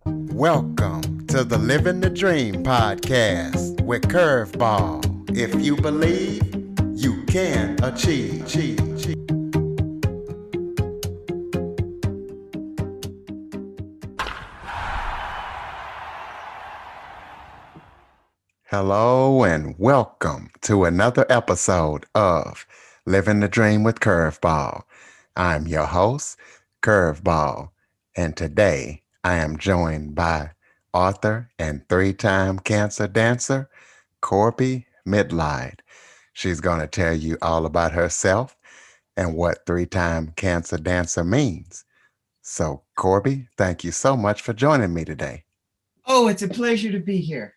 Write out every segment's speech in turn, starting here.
Welcome to the Living the Dream podcast with Curveball. If you believe, you can achieve. Hello and welcome to another episode of Living the Dream with Curveball. I'm your host, Curveball, and today I am joined by author and three-time cancer dancer, Corbie Mitleid. She's going to tell you all about herself and what three-time cancer dancer means. So, Corbie, thank you so much for joining me today. Oh, it's a pleasure to be here.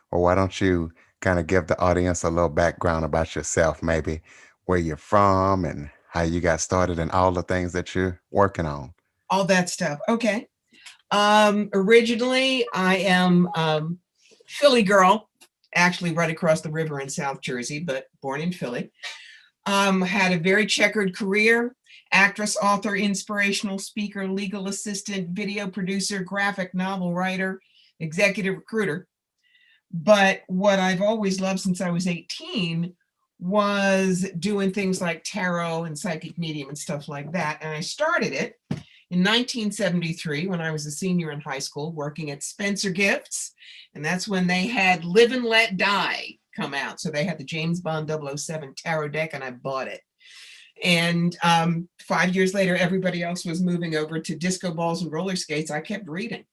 Well, why don't you kind of give the audience a little background about yourself, maybe where you're from and how you got started and all the things that you're working on? All that stuff. Okay. Originally, I am Philly girl, actually right across the river in South Jersey, but born in Philly. Had a very checkered career: actress, author, inspirational speaker, legal assistant, video producer, graphic novel writer, executive recruiter. But what I've always loved since I was 18 was doing things like tarot and psychic medium and stuff like that. And I started it in 1973 when I was a senior in high school working at Spencer Gifts. And that's when they had Live and Let Die come out. So they had the James Bond 007 tarot deck and I bought it. And 5 years later, everybody else was moving over to disco balls and roller skates. I kept reading.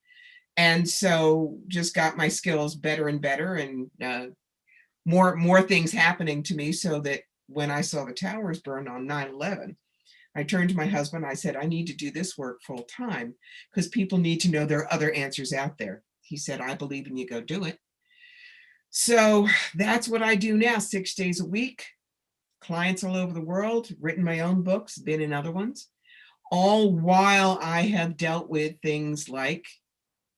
And so just got my skills better and better, and more things happening to me, so that when I saw the towers burn on 9/11, I turned to my husband. I said, I need to do this work full time because people need to know there are other answers out there. He said, I believe in you, go do it. So that's what I do now, 6 days a week, clients all over the world, written my own books, been in other ones, all while I have dealt with things like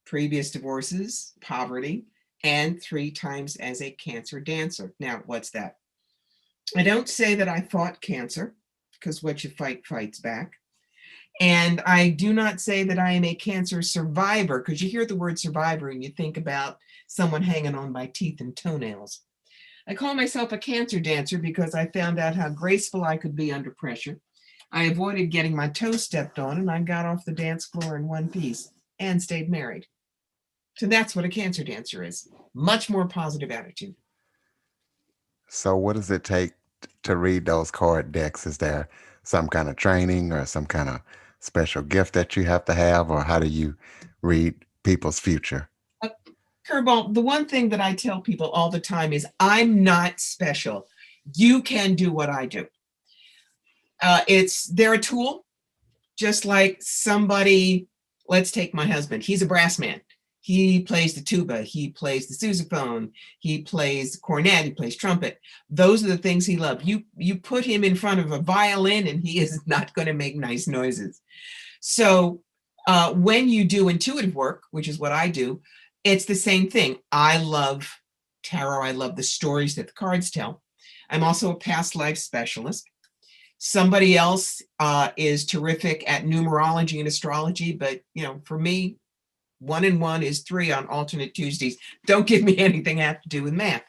previous divorces, poverty, and 3 times as a cancer dancer. Now, what's that? I don't say that I fought cancer, because what you fight fights back. And I do not say that I am a cancer survivor, because you hear the word survivor and you think about someone hanging on by teeth and toenails. I call myself a cancer dancer because I found out how graceful I could be under pressure. I avoided getting my toes stepped on, and I got off the dance floor in one piece and stayed married. So that's what a cancer dancer is. Much more positive attitude. So, what does it take to read those card decks? Is there some kind of training or some kind of special gift that you have to have, or how do you read people's future? Uh, Curveball, the one thing that I tell people all the time is I'm not special. You can do what I do. They're a tool, just like somebody. Let's take my husband. He's a brass man. He plays the tuba, he plays the sousaphone, he plays cornet, he plays trumpet. Those are the things he loves. You put him in front of a violin and he is not going to make nice noises. So when you do intuitive work, which is what I do, it's the same thing. I love tarot. I love the stories that the cards tell. I'm also a past life specialist. Somebody else is terrific at numerology and astrology, but for me, 1 and 1 is 3 on alternate Tuesdays. Don't give me anything that have to do with math.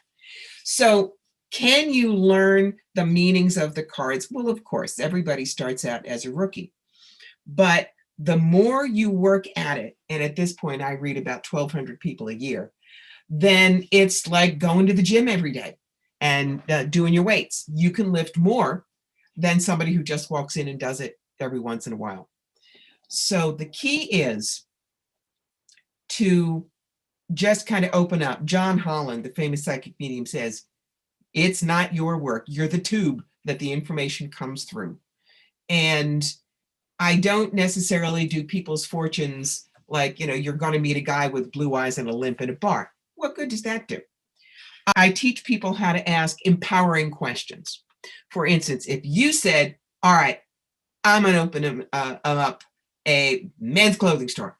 So can you learn the meanings of the cards? Well, of course, everybody starts out as a rookie. But the more you work at it, and at this point, I read about 1,200 people a year, then it's like going to the gym every day and doing your weights. You can lift more than somebody who just walks in and does it every once in a while. So the key is to just kind of open up. John Holland, the famous psychic medium, says, it's not your work. You're the tube that the information comes through. And I don't necessarily do people's fortunes like, you're going to meet a guy with blue eyes and a limp in a bar. What good does that do? I teach people how to ask empowering questions. For instance, if you said, all right, I'm going to open up a men's clothing store,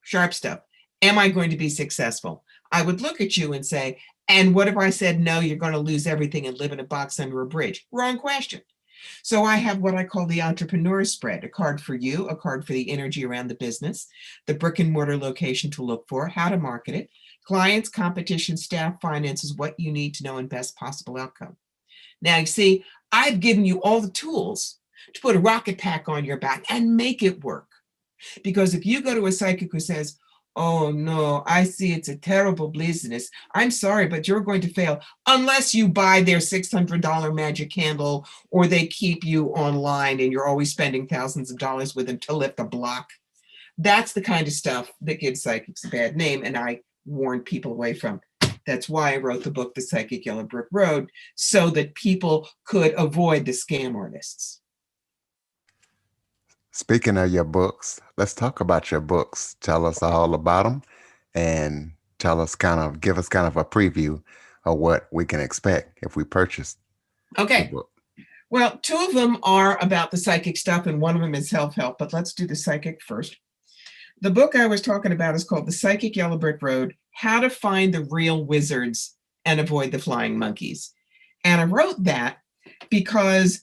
sharp stuff. Am I going to be successful? I would look at you and say, and what if I said, no, you're going to lose everything and live in a box under a bridge? Wrong question. So I have what I call the entrepreneur spread, a card for you, a card for the energy around the business, the brick and mortar location to look for, how to market it, clients, competition, staff, finances, what you need to know, and best possible outcome. Now, you see, I've given you all the tools to put a rocket pack on your back and make it work. Because if you go to a psychic who says, oh no, I see it's a terrible business, I'm sorry, but you're going to fail unless you buy their $600 magic candle or they keep you online and you're always spending thousands of dollars with them to lift a block. That's the kind of stuff that gives psychics a bad name, and I warn people away from. That's why I wrote the book, The Psychic Yellow Brick Road, so that people could avoid the scam artists. Speaking of your books, let's talk about your books. Tell us all about them and give us kind of a preview of what we can expect if we purchase your Okay. book. Well, two of them are about the psychic stuff, and one of them is self-help, but let's do the psychic first. The book I was talking about is called The Psychic Yellow Brick Road, How to Find the Real Wizards and Avoid the Flying Monkeys. And I wrote that because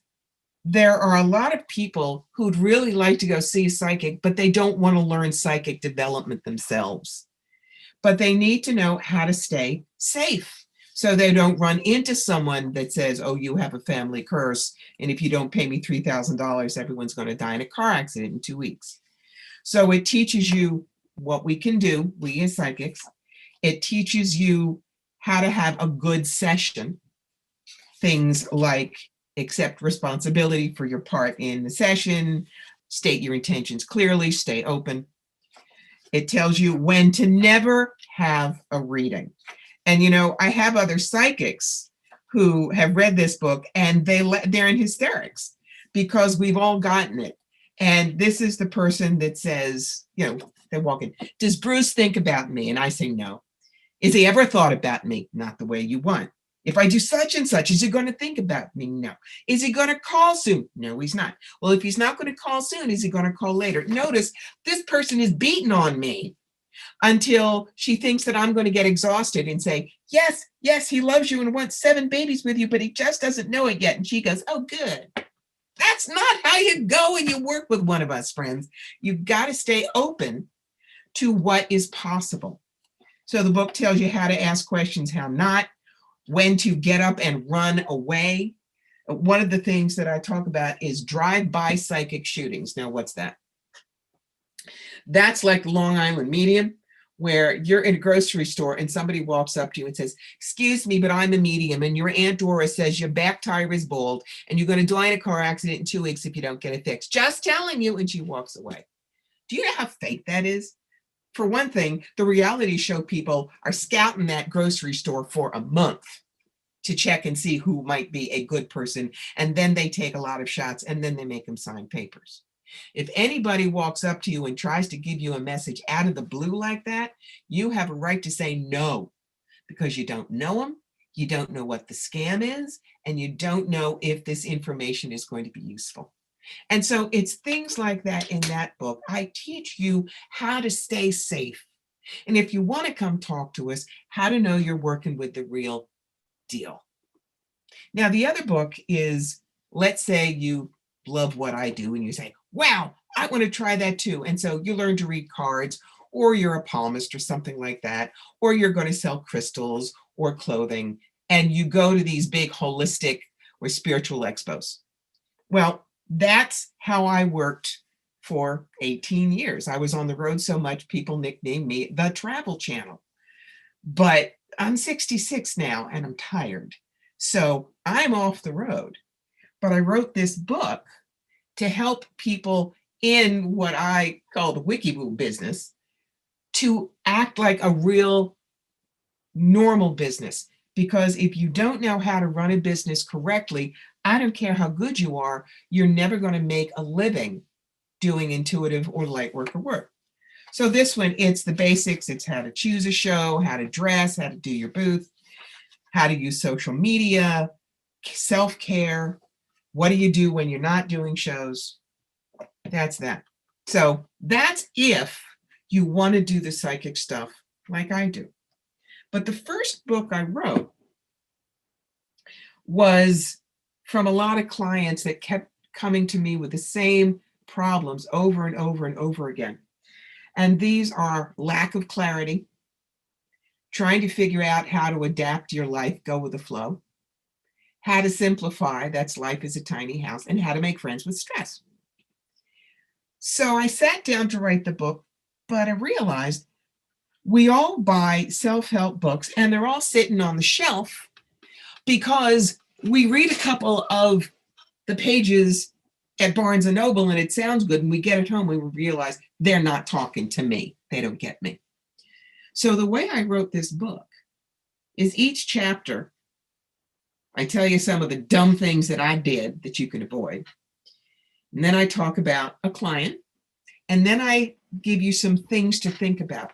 there are a lot of people who'd really like to go see a psychic, but they don't want to learn psychic development themselves. But they need to know how to stay safe so they don't run into someone that says, oh, you have a family curse, and if you don't pay me $3,000, everyone's going to die in a car accident in 2 weeks. So it teaches you what we can do, we as psychics. It teaches you how to have a good session. Things like accept responsibility for your part in the session, state your intentions clearly, stay open. It tells you when to never have a reading. And, you know, I have other psychics who have read this book and they're in hysterics because we've all gotten it. And this is the person that says, you know, they walk in, does Bruce think about me? And I say, no. Is he ever thought about me? Not the way you want. If I do such and such, is he going to think about me? No. Is he going to call soon? No, he's not. Well, if he's not going to call soon, is he going to call later? Notice this person is beating on me until she thinks that I'm going to get exhausted and say, yes, yes, he loves you and wants 7 babies with you, but he just doesn't know it yet. And she goes, oh, good. That's not how you go when you work with one of us, friends. You've got to stay open to what is possible. So the book tells you how to ask questions, how not, when to get up and run away. One of the things that I talk about is drive-by psychic shootings. Now, what's that? That's like the Long Island medium, where you're in a grocery store and somebody walks up to you and says, excuse me, but I'm a medium, and your Aunt Dora says your back tire is bald and you're going to die in a car accident in 2 weeks if you don't get it fixed. Just telling you. And she walks away. Do you know how fake that is? For one thing, the reality show people are scouting that grocery store for a month to check and see who might be a good person. And then they take a lot of shots and then they make them sign papers. If anybody walks up to you and tries to give you a message out of the blue like that, you have a right to say no, because you don't know them, you don't know what the scam is, and you don't know if this information is going to be useful. And so it's things like that in that book. I teach you how to stay safe. And if you want to come talk to us, how to know you're working with the real deal. Now, the other book is, let's say you love what I do and you say, wow, I want to try that too. And so you learn to read cards, or you're a palmist or something like that, or you're going to sell crystals or clothing, and you go to these big holistic or spiritual expos. Well, that's how I worked for 18 years. I was on the road so much, people nicknamed me the Travel Channel. But I'm 66 now and I'm tired. So I'm off the road. But I wrote this book to help people in what I call the wikiboo business to act like a real normal business. Because if you don't know how to run a business correctly, I don't care how good you are, you're never going to make a living doing intuitive or light work or work. So this one, it's the basics. It's how to choose a show, how to dress, how to do your booth, how to use social media, self-care. What do you do when you're not doing shows? That's that. So that's if you want to do the psychic stuff like I do. But the first book I wrote was from a lot of clients that kept coming to me with the same problems over and over and over again. And these are lack of clarity, trying to figure out how to adapt your life, go with the flow, how to simplify, that's life is a tiny house, and how to make friends with stress. So I sat down to write the book, but I realized we all buy self-help books and they're all sitting on the shelf because we read a couple of the pages at Barnes and Noble and it sounds good, and we get it home and we realize they're not talking to me. They don't get me. So the way I wrote this book is each chapter, I tell you some of the dumb things that I did that you can avoid. And then I talk about a client, and then I give you some things to think about.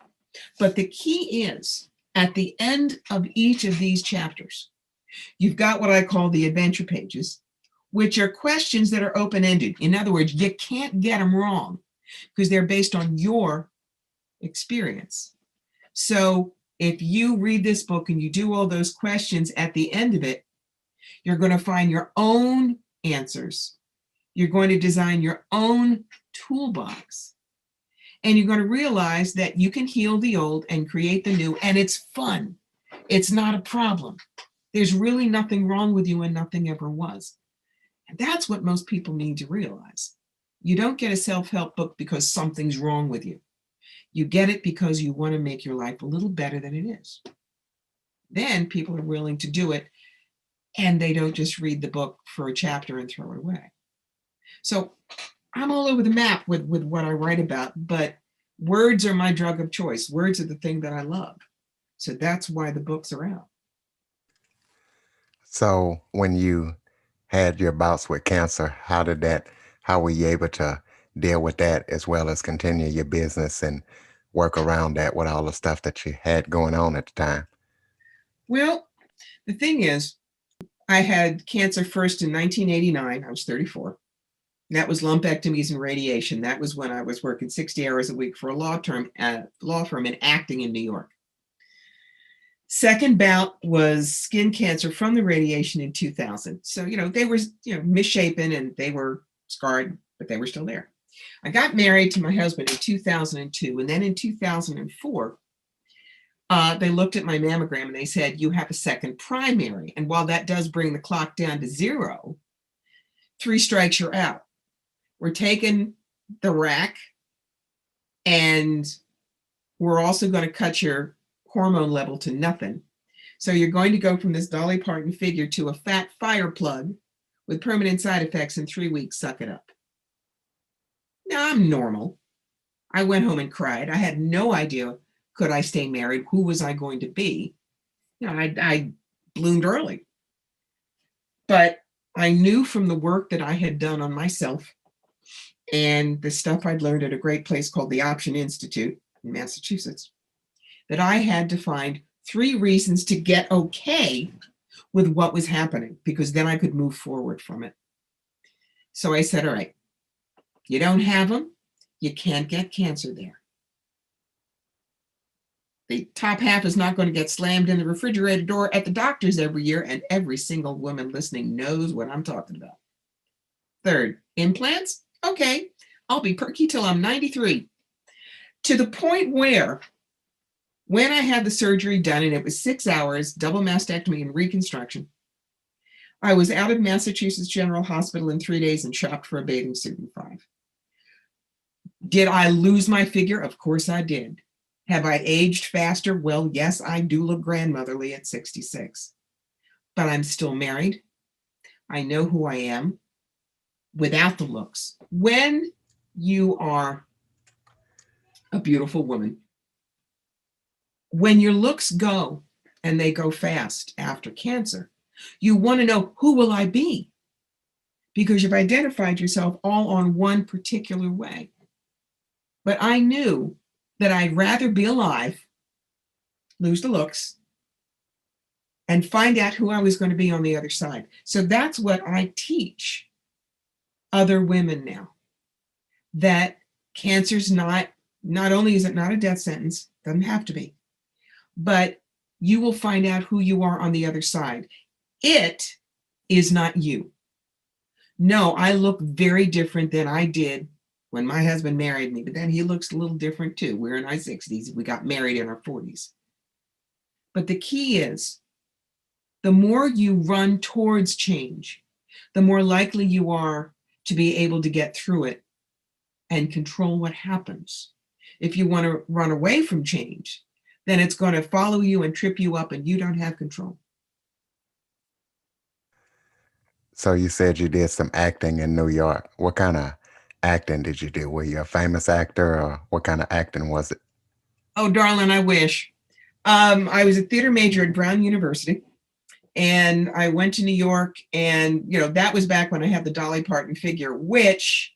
But the key is, at the end of each of these chapters, you've got what I call the adventure pages, which are questions that are open-ended. In other words, you can't get them wrong because they're based on your experience. So if you read this book and you do all those questions at the end of it, you're going to find your own answers. You're going to design your own toolbox. And you're going to realize that you can heal the old and create the new, and it's fun. It's not a problem. There's really nothing wrong with you and nothing ever was. And that's what most people need to realize. You don't get a self-help book because something's wrong with you. You get it because you want to make your life a little better than it is. Then people are willing to do it, and they don't just read the book for a chapter and throw it away. So I'm all over the map with what I write about, but words are my drug of choice. Words are the thing that I love. So that's why the books are out. So when you had your bouts with cancer, how were you able to deal with that as well as continue your business and work around that with all the stuff that you had going on at the time? Well, the thing is, I had cancer first in 1989. I was 34. That was lumpectomies and radiation. That was when I was working 60 hours a week for a law firm and acting in New York. Second bout was skin cancer from the radiation in 2000. So, they were, misshapen and they were scarred, but they were still there. I got married to my husband in 2002. And then in 2004, they looked at my mammogram and they said, you have a second primary. And while that does bring the clock down to 0, 3 strikes, you're out. We're taking the rack, and we're also going to cut your hormone level to nothing. So you're going to go from this Dolly Parton figure to a fat fire plug with permanent side effects in 3 weeks. Suck it up. Now I'm normal. I went home and cried. I had no idea, could I stay married? Who was I going to be? I bloomed early. But I knew from the work that I had done on myself and the stuff I'd learned at a great place called the Option Institute in Massachusetts, that I had to find 3 reasons to get okay with what was happening, because then I could move forward from it. So I said, all right, you don't have them, you can't get cancer there. The top half is not going to get slammed in the refrigerator door at the doctor's every year, and every single woman listening knows what I'm talking about. Third, implants? Okay, I'll be perky till I'm 93. To the point where, when I had the surgery done, and it was 6 hours, double mastectomy and reconstruction, I was out of Massachusetts General Hospital in 3 days and shopped for a bathing suit in 5. Did I lose my figure? Of course I did. Have I aged faster? Well, yes, I do look grandmotherly at 66. But I'm still married. I know who I am without the looks. When you are a beautiful woman, when your looks go, and they go fast after cancer, you want to know, who will I be? Because you've identified yourself all on one particular way. But I knew that I'd rather be alive, lose the looks, and find out who I was going to be on the other side. So that's what I teach other women now, that cancer's not only is it not a death sentence, doesn't have to be, but you will find out who you are on the other side. It is not you. No, I look very different than I did when my husband married me, but then he looks a little different too. We're in our 60s. We got married in our 40s. But the key is the more you run towards change, the more likely you are to be able to get through it and control what happens. If you want to run away from change, then it's going to follow you and trip you up and you don't have control. So you said you did some acting in New York. What kind of acting did you do? Were you a famous actor, or what kind of acting was it? Oh, darling, I wish. I was a theater major at Brown University, and I went to New York, and that was back when I had the Dolly Parton figure, which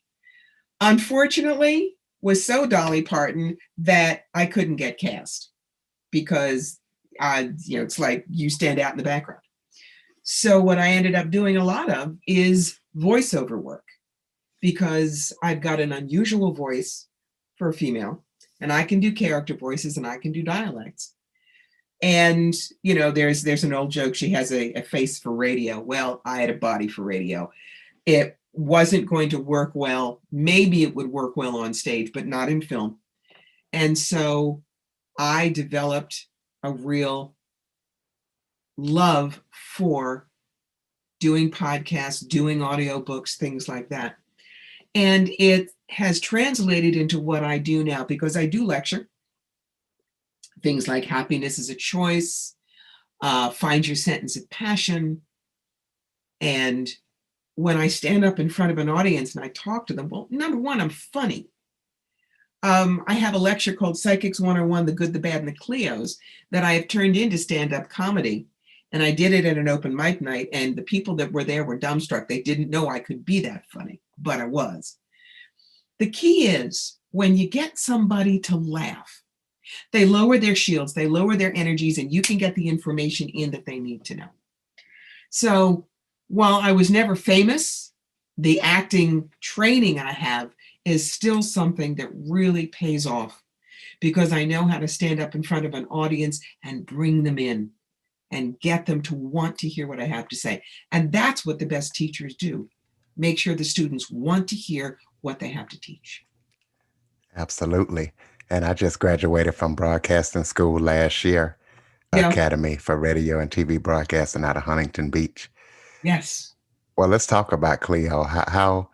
unfortunately was so Dolly Parton that I couldn't get cast because it's like you stand out in the background. So what I ended up doing a lot of is voiceover work, because I've got an unusual voice for a female, and I can do character voices and I can do dialects. And there's an old joke, she has a face for radio. Well, I had a body for radio. It wasn't going to work well. Maybe it would work well on stage, but not in film. And so I developed a real love for doing podcasts, doing audiobooks, things like that. And it has translated into what I do now, because I do lecture things like happiness is a choice, find your sentence of passion. And when I stand up in front of an audience and I talk to them, well, number one, I'm funny. I have a lecture called Psychics 101, The Good, the Bad, and the Cleos, that I have turned into stand-up comedy. And I did it at an open mic night, and the people that were there were dumbstruck. They didn't know I could be that funny, but I was. The key is when you get somebody to laugh, they lower their shields, they lower their energies, and you can get the information in that they need to know. So while I was never famous, the acting training I have is still something that really pays off, because I know how to stand up in front of an audience and bring them in and get them to want to hear what I have to say. And that's what the best teachers do. Make sure the students want to hear what they have to teach. Absolutely. And I just graduated from broadcasting school last year, Yeah. Academy for Radio and TV Broadcasting out of Huntington Beach. Yes. Well, let's talk about Cleo. How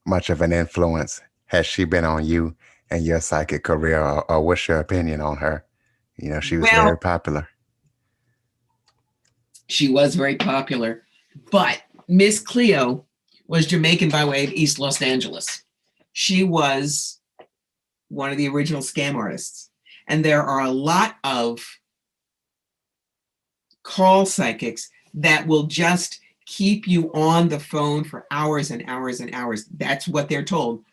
much of an influence has she been on you and your psychic career, or what's your opinion on her? She was Well, very popular. she was very popular, but Miss Cleo was Jamaican by way of East Los Angeles. She was one of the original scam artists. And there are a lot of call psychics that will just keep you on the phone for hours and hours and hours. That's what they're told.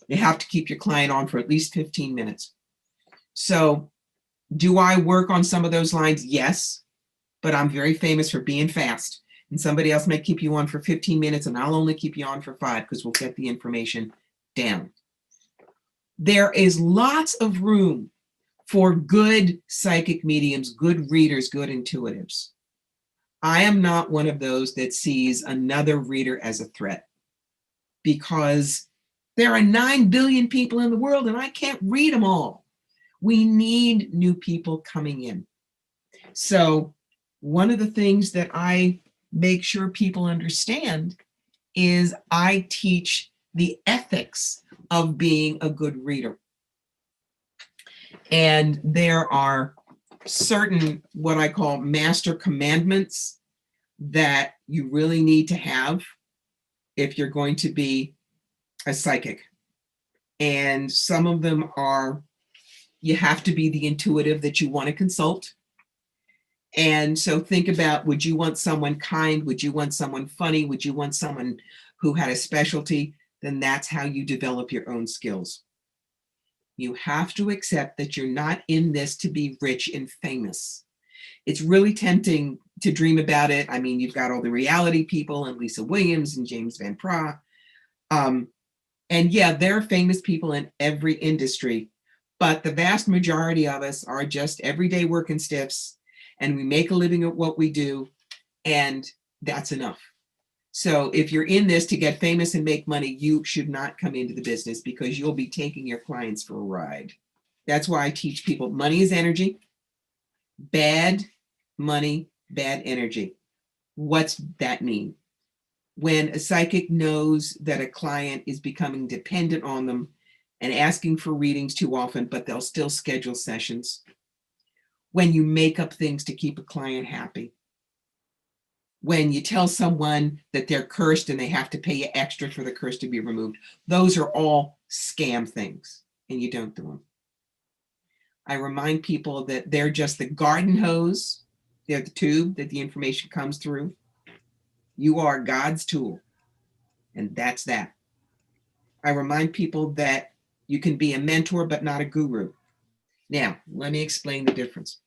You have to keep your client on for at least 15 minutes. So do I work on some of those lines? Yes, but I'm very famous for being fast. And somebody else may keep you on for 15 minutes and I'll only keep you on for 5, because we'll get the information down. There is lots of room for good psychic mediums, good readers, good intuitives. I am not one of those that sees another reader as a threat, because there are 9 billion people in the world and I can't read them all. We need new people coming in. So one of the things that I make sure people understand is I teach the ethics of being a good reader. And there are certain, what I call master commandments, that you really need to have if you're going to be a psychic. And some of them are, you have to be the intuitive that you want to consult. And so think about, would you want someone kind? Would you want someone funny? Would you want someone who had a specialty? Then that's how you develop your own skills. You have to accept that you're not in this to be rich and famous. It's really tempting to dream about it. I mean, you've got all the reality people and Lisa Williams and James Van Praagh. And yeah, there are famous people in every industry, but the vast majority of us are just everyday working stiffs, and we make a living at what we do, and that's enough. So if you're in this to get famous and make money, you should not come into the business because you'll be taking your clients for a ride. That's why I teach people money is energy, bad money, bad energy. What's that mean? When a psychic knows that a client is becoming dependent on them and asking for readings too often, but they'll still schedule sessions. When you make up things to keep a client happy. When you tell someone that they're cursed and they have to pay you extra for the curse to be removed. Those are all scam things, and you don't do them. I remind people that they're just the garden hose. They're the tube that the information comes through. You are God's tool, and that's that. I remind people that you can be a mentor, but not a guru. Now, let me explain the difference.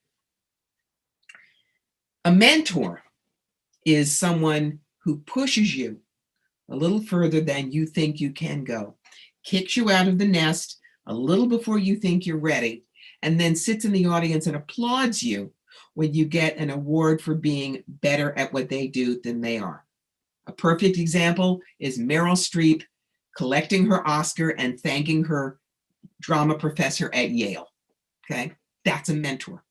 A mentor is someone who pushes you a little further than you think you can go, kicks you out of the nest a little before you think you're ready, and then sits in the audience and applauds you when you get an award for being better at what they do than they are. A perfect example is Meryl Streep collecting her Oscar and thanking her drama professor at Yale. Okay, that's a mentor.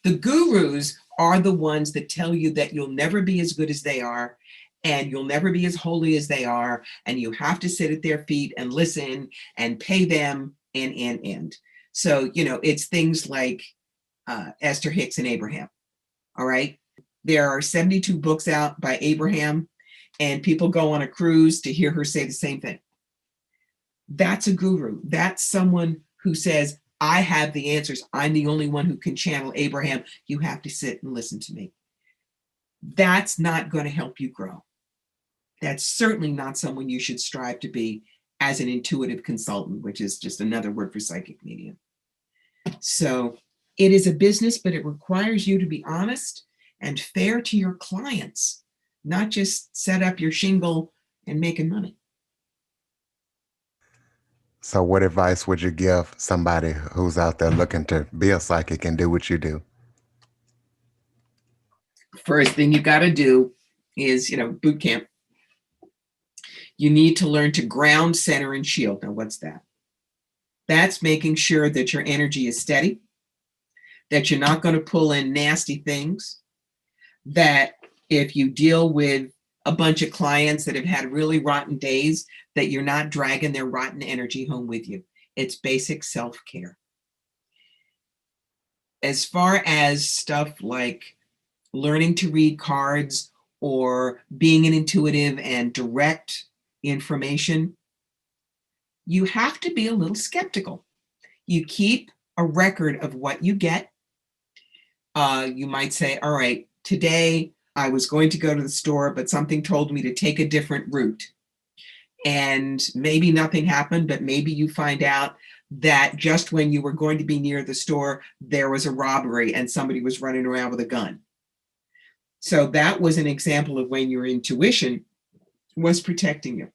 The gurus are the ones that tell you that you'll never be as good as they are, and you'll never be as holy as they are, and you have to sit at their feet and listen and pay them and. So, it's things like Esther Hicks and Abraham. All right. There are 72 books out by Abraham, and people go on a cruise to hear her say the same thing. That's a guru. That's someone who says, I have the answers. I'm the only one who can channel Abraham. You have to sit and listen to me. That's not going to help you grow. That's certainly not someone you should strive to be as an intuitive consultant, which is just another word for psychic medium. So it is a business, but it requires you to be honest and fair to your clients, not just set up your shingle and making money. So, what advice would you give somebody who's out there looking to be a psychic and do what you do? First thing you got to do is, boot camp. You need to learn to ground, center, and shield. Now, what's that? That's making sure that your energy is steady, that you're not going to pull in nasty things, that if you deal with a bunch of clients that have had really rotten days, that you're not dragging their rotten energy home with you. It's basic self-care. As far as stuff like learning to read cards or being an intuitive and direct information, you have to be a little skeptical. You keep a record of what you get. You might say, all right, today I was going to go to the store, but something told me to take a different route. And maybe nothing happened, but maybe you find out that just when you were going to be near the store, there was a robbery and somebody was running around with a gun. So that was an example of when your intuition was protecting you.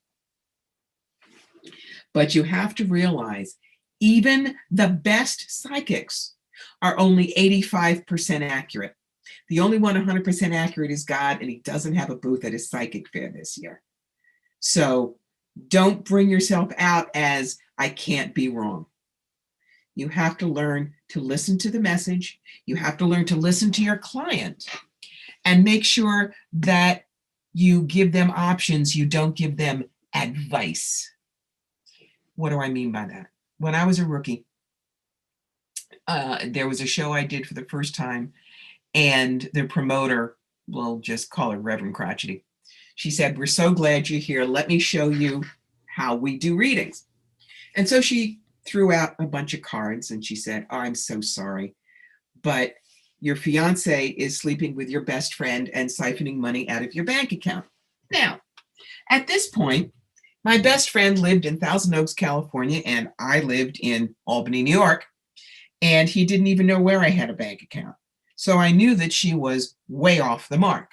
But you have to realize even the best psychics are only 85% accurate. The only one 100% accurate is God, and he doesn't have a booth at his psychic fair this year. So don't bring yourself out as I can't be wrong. You have to learn to listen to the message. You have to learn to listen to your client and make sure that you give them options. You don't give them advice. What do I mean by that? When I was a rookie, there was a show I did for the first time, and the promoter, we'll just call her Reverend Crotchety, she said, we're so glad you're here. Let me show you how we do readings. And so she threw out a bunch of cards and she said, oh, I'm so sorry, but your fiance is sleeping with your best friend and siphoning money out of your bank account. Now, at this point, my best friend lived in Thousand Oaks, California, and I lived in Albany, New York, and he didn't even know where I had a bank account. So I knew that she was way off the mark.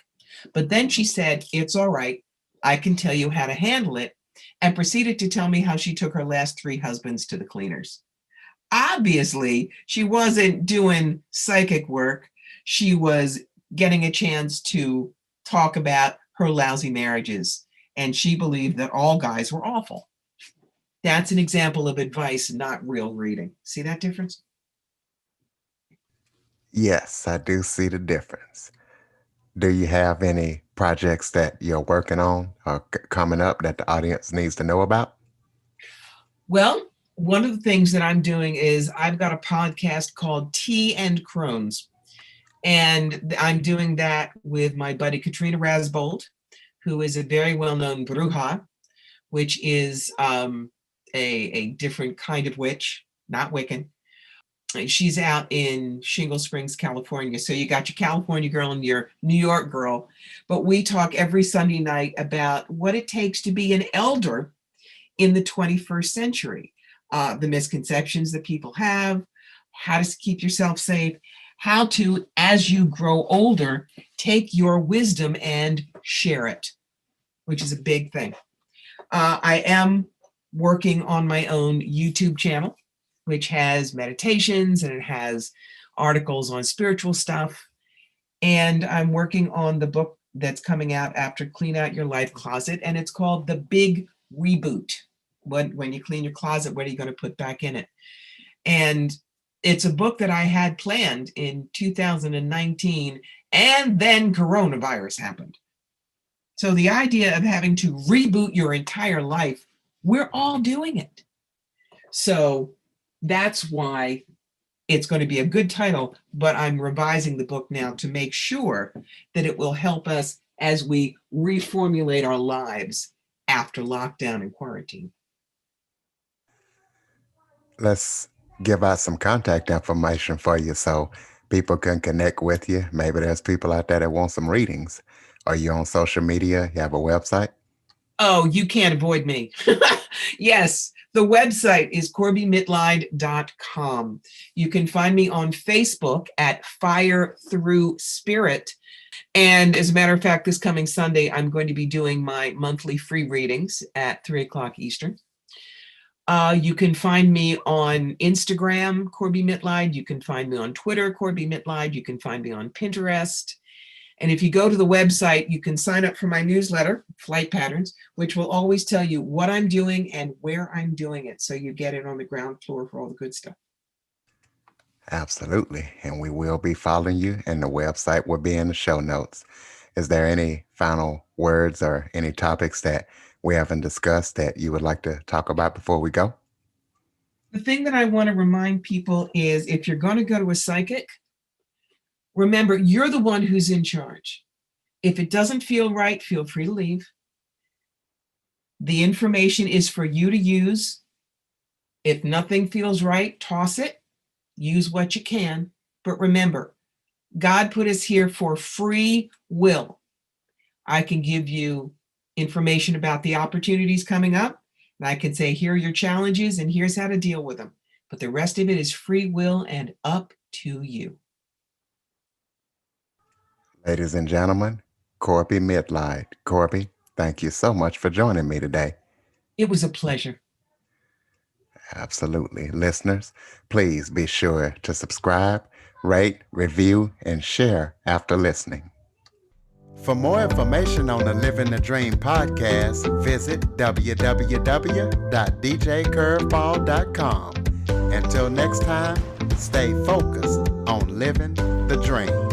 But then she said, it's all right, I can tell you how to handle it, and proceeded to tell me how she took her last 3 husbands to the cleaners. Obviously, she wasn't doing psychic work. She was getting a chance to talk about her lousy marriages, and she believed that all guys were awful. That's an example of advice, not real reading. See that difference? Yes, I do see the difference. Do you have any projects that you're working on or coming up that the audience needs to know about? Well, one of the things that I'm doing is I've got a podcast called Tea and Crones. And I'm doing that with my buddy Katrina Rasbold, who is a very well-known bruja, which is a different kind of witch, not Wiccan. She's out in Shingle Springs, California. So you got your California girl and your New York girl. But we talk every Sunday night about what it takes to be an elder in the 21st century, the misconceptions that people have, how to keep yourself safe, how to, as you grow older, take your wisdom and share it, which is a big thing. I am working on my own YouTube channel, which has meditations and it has articles on spiritual stuff. And I'm working on the book that's coming out after Clean Out Your Life Closet, and it's called The Big Reboot. When you clean your closet, what are you going to put back in it? And it's a book that I had planned in 2019, and then coronavirus happened. So the idea of having to reboot your entire life, we're all doing it. So that's why it's going to be a good title, but I'm revising the book now to make sure that it will help us as we reformulate our lives after lockdown and quarantine. Let's give out some contact information for you so people can connect with you. Maybe there's people out there that want some readings. Are you on social media? You have a website? Oh, you can't avoid me. Yes, the website is corbiemitleid.com. You can find me on Facebook at Fire Through Spirit. And as a matter of fact, this coming Sunday, I'm going to be doing my monthly free readings at 3:00 Eastern. You can find me on Instagram, Corbie Mitleid. You can find me on Twitter, Corbie Mitleid. You can find me on Pinterest. And if you go to the website, you can sign up for my newsletter, Flight Patterns, which will always tell you what I'm doing and where I'm doing it. So you get it on the ground floor for all the good stuff. Absolutely. And we will be following you, and the website will be in the show notes. Is there any final words or any topics that we haven't discussed that you would like to talk about before we go? The thing that I want to remind people is if you're going to go to a psychic, remember, you're the one who's in charge. If it doesn't feel right, feel free to leave. The information is for you to use. If nothing feels right, toss it. Use what you can. But remember, God put us here for free will. I can give you information about the opportunities coming up, and I can say, here are your challenges, and here's how to deal with them. But the rest of it is free will and up to you. Ladies and gentlemen, Corbie Mitleid. Corbie, thank you so much for joining me today. It was a pleasure. Absolutely. Listeners, please be sure to subscribe, rate, review, and share after listening. For more information on the Living the Dream podcast, visit www.djcurveball.com. Until next time, stay focused on living the dream.